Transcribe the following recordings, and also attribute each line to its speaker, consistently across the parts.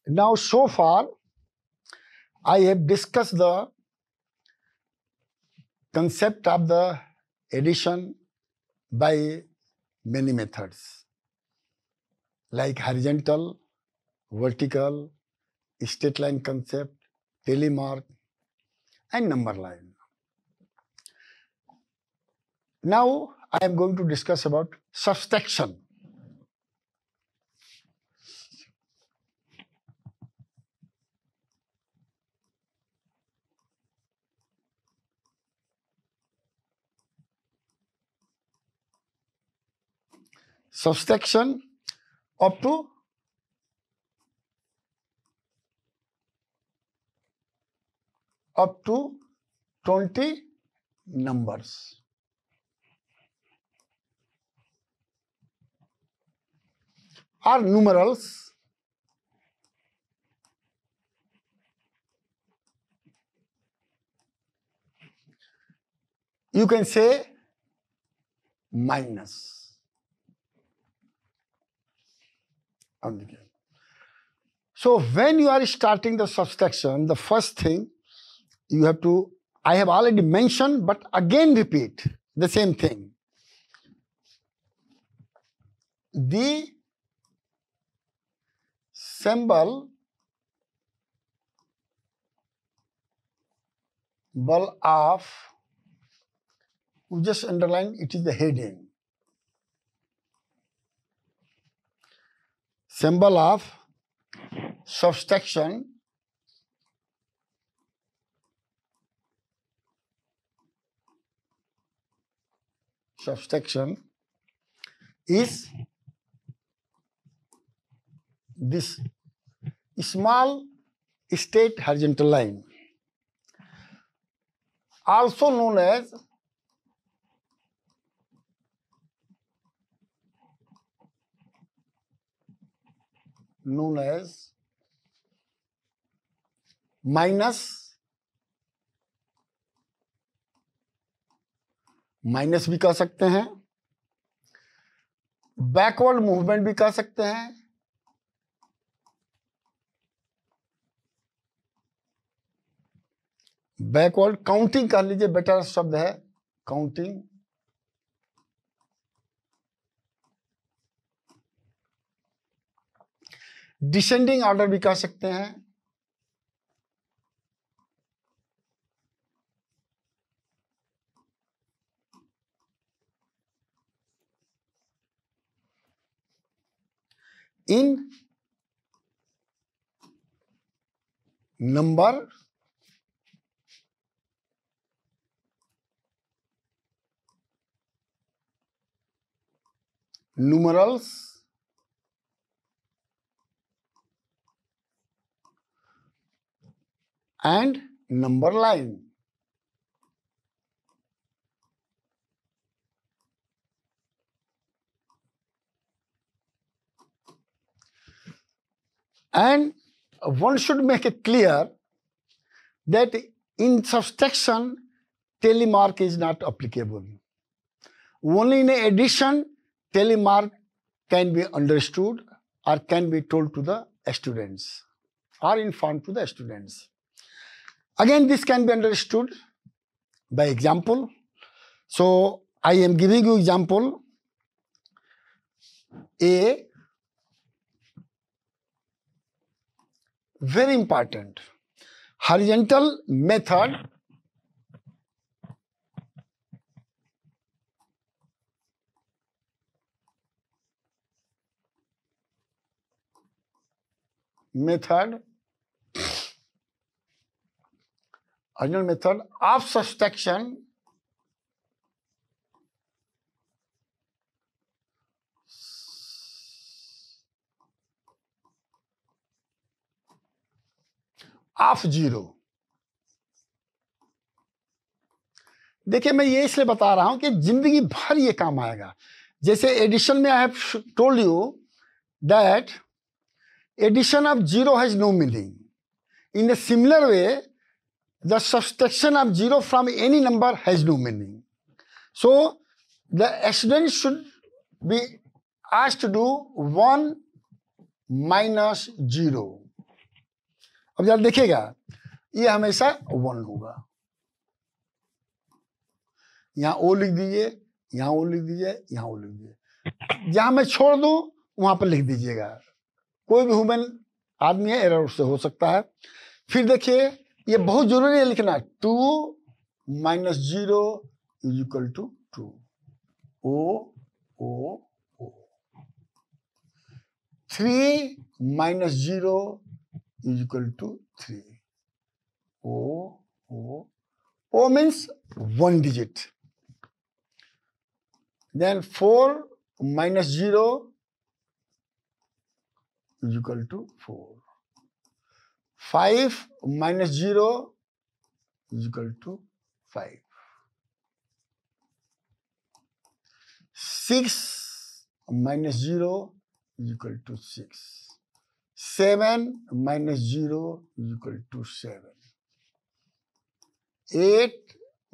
Speaker 1: Now, so far, I have discussed the concept of the addition by many methods, like horizontal, vertical, straight line concept, telemark, and number line. Now, I am going to discuss about subtraction. Subtraction up to up to 20 numbers. Or numerals. You can say minus. So when you are starting the subtraction, the first thing you have to, I have already mentioned, but again repeat the same thing. The symbol of, just underline, it is the heading. Symbol of subtraction is this small straight horizontal line, also known as minus भी कह सकते हैं, backward movement भी कह सकते हैं, backward counting कर लीजिए, बेटर शब्द है काउंटिंग, डिसेंडिंग ऑर्डर भी कह सकते हैं, इन number numerals and number line. And one should make it clear that in subtraction, telemark is not applicable. Only in addition, telemark can be understood or can be told to the students or informed to the students. Again, this can be understood by example. So, I am giving you example. A very important horizontal method of subtraction of zero. देखिए, मैं ये इसलिए बता रहा हूं कि जिंदगी भर ये काम आएगा। जैसे एडिशन में I have told you that addition of zero has no meaning, in the similar way the subtraction of zero from any number has no meaning. So the student should be asked to do 1 minus 0 अब जरा देखिएगा, ये हमेशा 1 होगा। यहाँ ओ लिख दीजिए, यहाँ ओ लिख दीजिए, यहाँ ओ लिख दीजिए। जहां मैं छोड़ दूं वहां पर लिख दीजिएगा। कोई भी ह्यूमन आदमी है, एरर उससे हो सकता है। फिर देखिए, ये बहुत जरूरी है लिखना, 2 - 0 = 2। ओ ओ ओ। 3 - 0 = 3। O O O means 1 digit. Then 4 - 0 = 4. 5 - 0 = 5. 6 - 0 = 6. 7 - 0 = 7. 8 -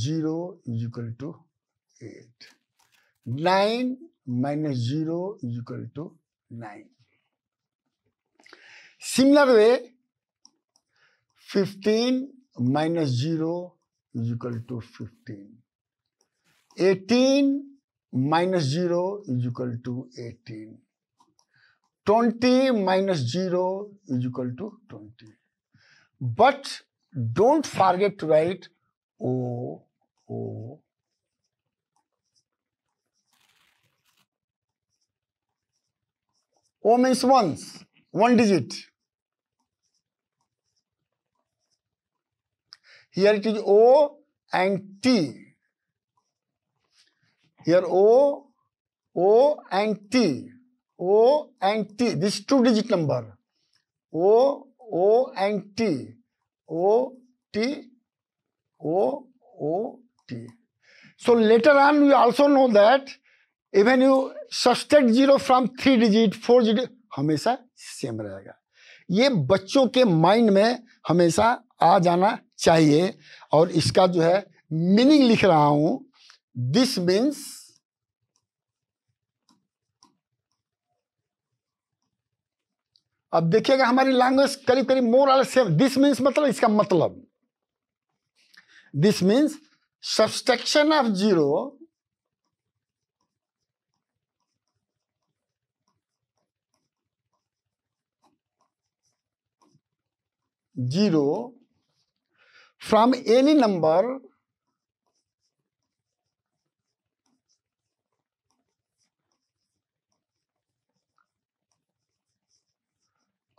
Speaker 1: 0 = 8. 9 - 0 = 9. Similar way, 15 - 0 = 15. 18 - 0 = 18. 20 - 0 = 20. But don't forget to write O O. O means once, 1 digit. Here it is O and T. Here O and T. O and T. This 2-digit number. O and T. O T O T. So later on we also know that even you subtract 0 from 3 digit, 4 digit, हमेशा same रहेगा। ये बच्चों के mind में हमेशा आ जाना चाहिए। और इसका जो है मीनिंग लिख रहा हूं, दिस मीन्स, अब देखिएगा हमारी लैंग्वेज करीब करीब मोर और सेम। दिस मीन्स मतलब, इसका मतलब, this means subtraction of 0 from any number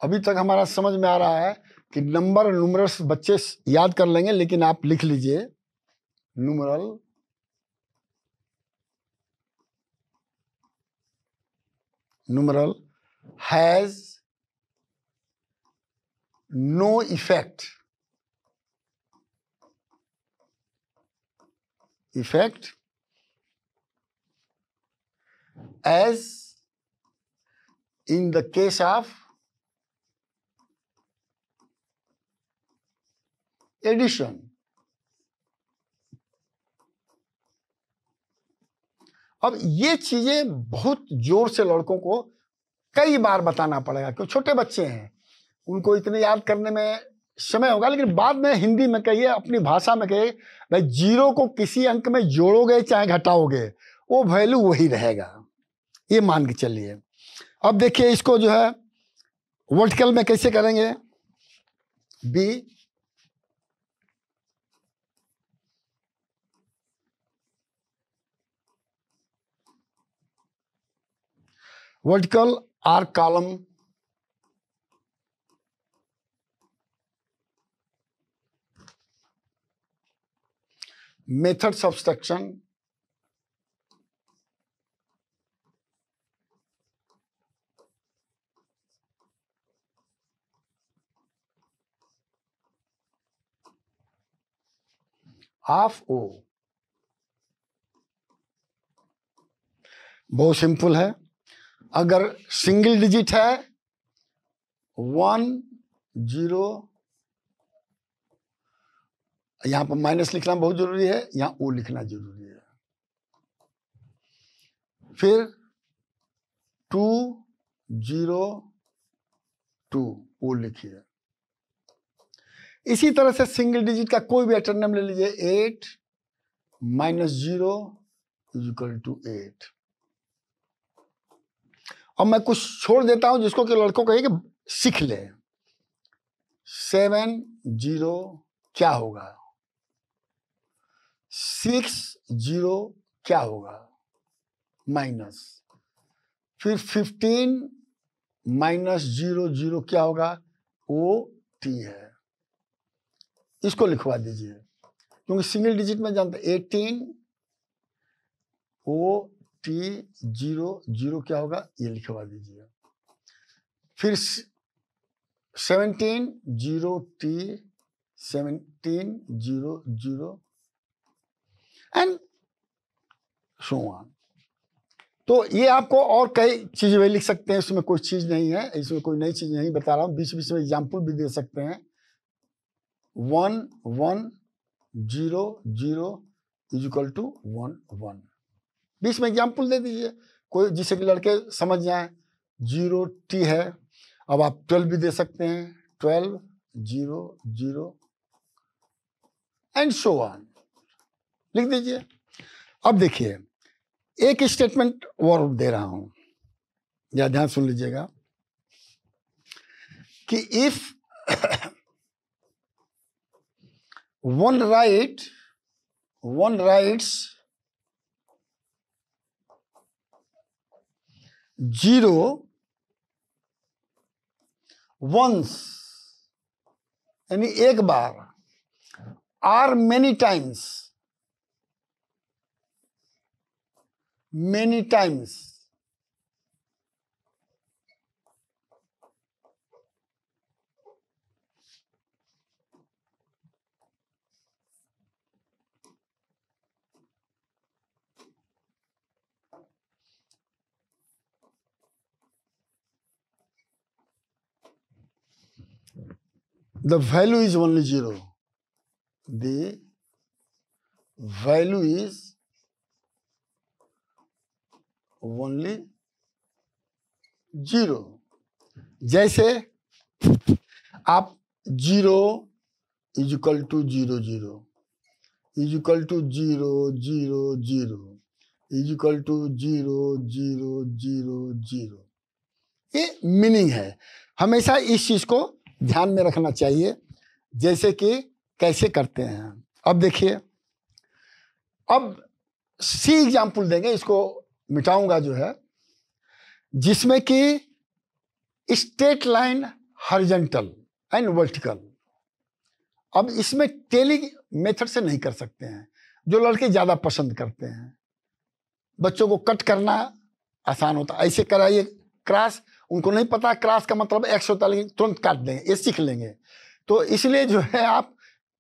Speaker 1: अभी तक हमारा समझ में आ रहा है कि नंबर न्यूमरल्स बच्चे याद कर लेंगे, लेकिन आप लिख लीजिए numeral has no effect as in the case of addition. अब ये चीजें बहुत जोर से लड़कों को कई बार बताना पड़ेगा, क्योंकि छोटे बच्चे हैं, उनको इतने याद करने में समय होगा। लेकिन बाद में हिंदी में कहिए, अपनी भाषा में कहिए, भाई 0 को किसी अंक में जोड़ोगे चाहे घटाओगे, वो वैल्यू वही रहेगा, ये मान के चलिए। अब देखिए इसको जो है वर्टिकल में कैसे करेंगे। बी vertical or column, method subtraction, of O। बहुत सिंपल है। अगर सिंगल डिजिट है 1 0, यहां पर माइनस लिखना बहुत जरूरी है, यहां ओ लिखना जरूरी है। फिर 2 0 2 ओ लिखिए। इसी तरह से सिंगल डिजिट का कोई भी एटर्नम ले लीजिए, 8 माइनस 0 इज इक्वल टू 8। और मैं कुछ छोड़ देता हूं जिसको कि लड़कों कहिए कि सीख ले। 7 0 क्या होगा, 6 0 क्या होगा, माइनस, फिर 15 माइनस 0 0 क्या होगा, ओ टी है। इसको लिखवा दीजिए क्योंकि सिंगल डिजिट में जानते 18 ओ टी 0 0 क्या होगा, ये लिखवा दीजिए। फिर 17 0 टी 17 0 0 एंड सो ऑन। तो ये आपको और कई चीजें भी लिख सकते हैं, इसमें कोई चीज नहीं है, इसमें कोई नई चीज नहीं बता रहा हूं। बीच बीच में एग्जाम्पल भी दे सकते हैं। 1 1 0 0 इज इक्वल टू 1 1। बीच में एग्जाम्पल दे दीजिए कोई जिसे कि लड़के समझ जाए। 0 टी है, अब आप 12 भी दे सकते हैं, 12 0 0 एंड सो ऑन लिख दीजिए। अब देखिए एक स्टेटमेंट और दे रहा हूं, या ध्यान सुन लीजिएगा कि इफ one writes 0 once यानी एक बार, or many times the value is only 0. The value is only 0। जैसे आप 0 is equal to 0 0 is equal to 0 0 0 is equal to 0 0 0 0, ये मीनिंग है। हमेशा इस चीज को ध्यान में रखना चाहिए, जैसे कि कैसे करते हैं। अब देखिए, अब सी एग्जाम्पल देंगे, इसको मिटाऊंगा जो है, जिसमें कि straight line, horizontal and vertical. अब इसमें टेली मेथड से नहीं कर सकते हैं, जो लड़के ज्यादा पसंद करते हैं। बच्चों को कट करना आसान होता है, ऐसे कराइए क्रॉस, उनको नहीं पता क्रॉस का मतलब एक्स होता है, लेकिन तुरंत काट देंगे, ये सीख लेंगे। तो इसलिए जो है आप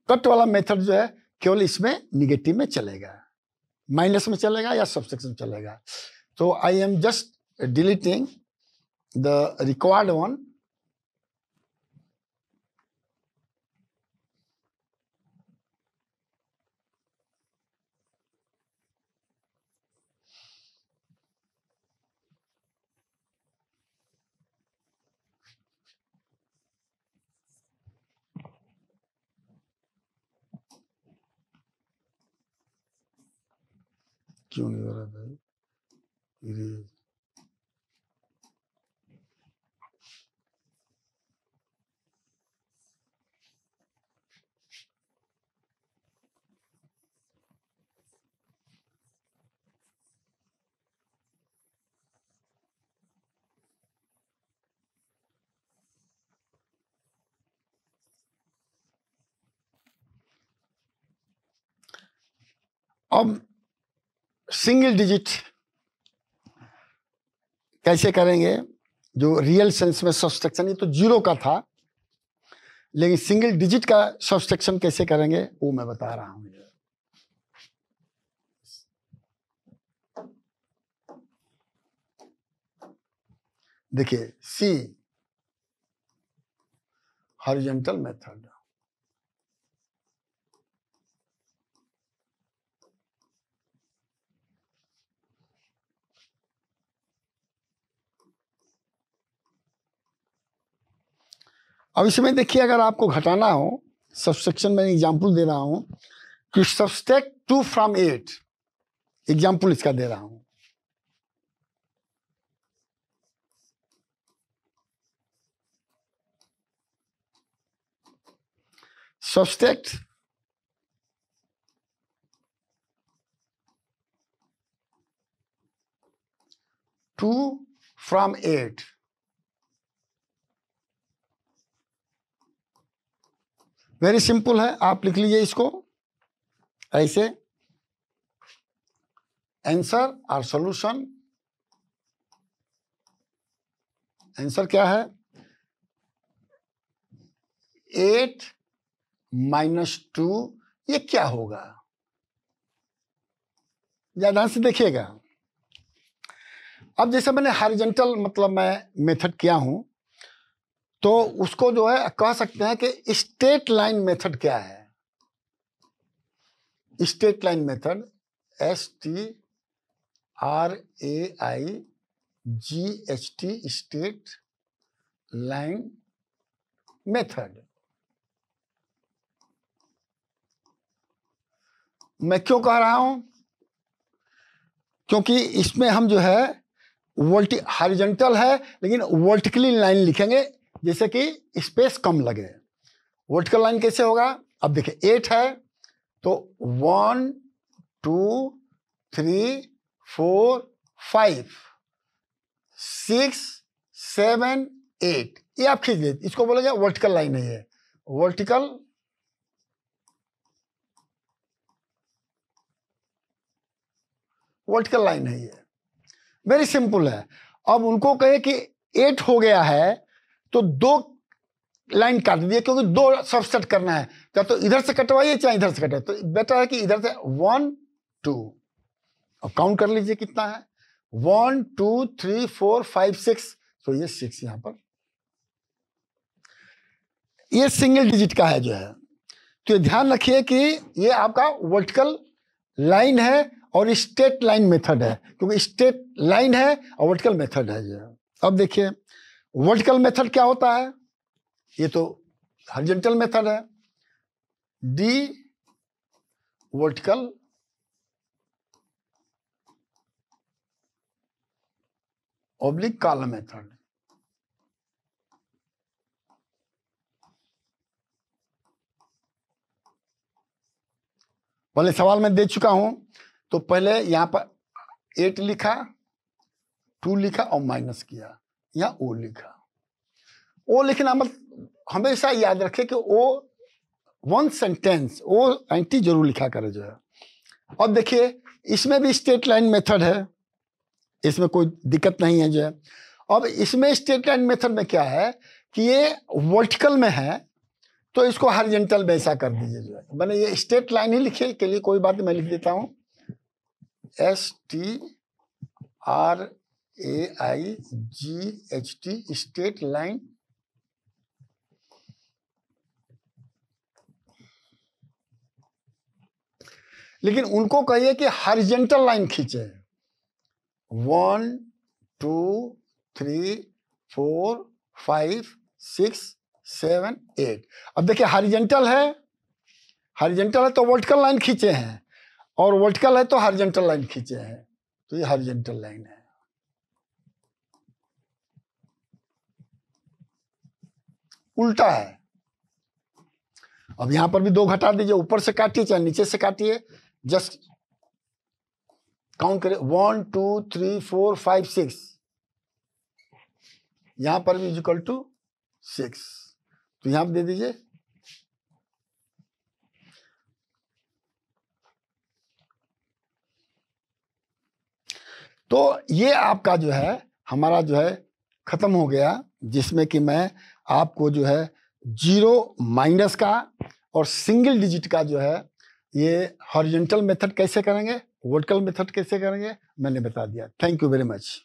Speaker 1: कट वाला मेथड जो है केवल इसमें निगेटिव में चलेगा, माइनस में चलेगा या सबसेक्शन चलेगा। तो I am just deleting the required one. क्यों नहीं हो रहा भाई? अब सिंगल डिजिट कैसे करेंगे, जो रियल सेंस में सब्सट्रैक्शन, ये तो 0 का था, लेकिन सिंगल डिजिट का सब्सट्रैक्शन कैसे करेंगे वो मैं बता रहा हूं। देखिए सी हॉरिजॉन्टल मेथड, अब इसमें देखिए अगर आपको घटाना हो सब्सट्रैक्शन में एग्जांपल दे रहा हूं कि सब्सट्रैक्ट 2 फ्रॉम 8, एग्जांपल इसका दे रहा हूं। सब्सट्रैक्ट 2 फ्रॉम 8, वेरी सिंपल है, आप लिख लीजिए इसको ऐसे, आंसर और सॉल्यूशन। आंसर क्या है? 8 - 2, ये क्या होगा? ध्यान से देखिएगा। अब जैसे मैंने हॉरिजॉन्टल मतलब मैं मेथड किया हूं, तो उसको जो है कह सकते हैं कि स्ट्रेट लाइन मेथड क्या है? Straight line method STRAIGHT, straight line method. मैं क्यों कह रहा हूं? क्योंकि इसमें हम जो है हॉरिजॉन्टल है लेकिन वर्टिकली लाइन लिखेंगे, जैसे कि स्पेस कम लगे। वर्टिकल लाइन कैसे होगा? अब देखिए 8 है तो 1 2 3 4 5 6 7 8, ये आप खींच लीजिए, इसको बोलेंगे वर्टिकल लाइन है। ये वर्टिकल लाइन है, ये वेरी सिंपल है। अब उनको कहे कि 8 हो गया है तो 2 लाइन काट दिए, क्योंकि 2 सबसेट करना है, या तो इधर से कटवाइए चाहे इधर से कटवाइए, तो बेटर है कि इधर से 1 2। अब काउंट कर लीजिए कितना है, 1 2 3 4 5 6, तो ये 6 यहां पर, ये सिंगल डिजिट का है जो है। तो ये ध्यान रखिए कि ये आपका वर्टिकल लाइन है और स्ट्रेट लाइन मेथड है, क्योंकि स्ट्रेट लाइन है और वर्टिकल मेथड है जो है। अब देखिए वर्टिकल मेथड क्या होता है? ये तो हॉरिजॉन्टल मेथड है, D vertical oblique column method. पहले सवाल मैं दे चुका हूं, तो पहले यहां पर 8 लिखा, 2 लिखा और माइनस किया, यहां ओ लिखा। ओ लिखना मतलब हमेशा याद रखें कि ओ 1 सेंटेंस, ओ एंटी जरूर लिखा करे जो है। अब देखिए इसमें भी स्ट्रेट लाइन मेथड है, इसमें कोई दिक्कत नहीं है जो है। अब इसमें स्ट्रेट लाइन मेथड में क्या है कि ये वर्टिकल में है, तो इसको हॉरिजॉन्टल में ऐसा कर दीजिए जो है। मैंने ये स्ट्रेट लाइन ही लिखे के लिए कोई बात नहीं, मैं लिख देता हूं STRAIGHT, स्ट्रेट लाइन। लेकिन उनको कहिए कि हॉरिजॉन्टल लाइन खींचे, 1 2 3 4 5 6 7 8। अब देखिए हॉरिजॉन्टल है तो वर्टिकल लाइन खींचे हैं, और वर्टिकल है तो हॉरिजॉन्टल लाइन खींचे हैं, तो ये हॉरिजॉन्टल लाइन है। उल्टा है। अब यहां पर भी 2 घटा दीजिए, ऊपर से काटिए चाहे नीचे से काटिए, जस्ट काउंट करिए 1 2 3 4 5 6, यहां पर भी इक्वल टू 6, तो यहां पर दे दीजिए। तो ये आपका जो है हमारा जो है खत्म हो गया, जिसमें कि मैं आपको जो है 0 माइनस का और सिंगल डिजिट का जो है ये हॉरिजॉन्टल मेथड कैसे करेंगे, वर्टिकल मेथड कैसे करेंगे, मैंने बता दिया। Thank you very much.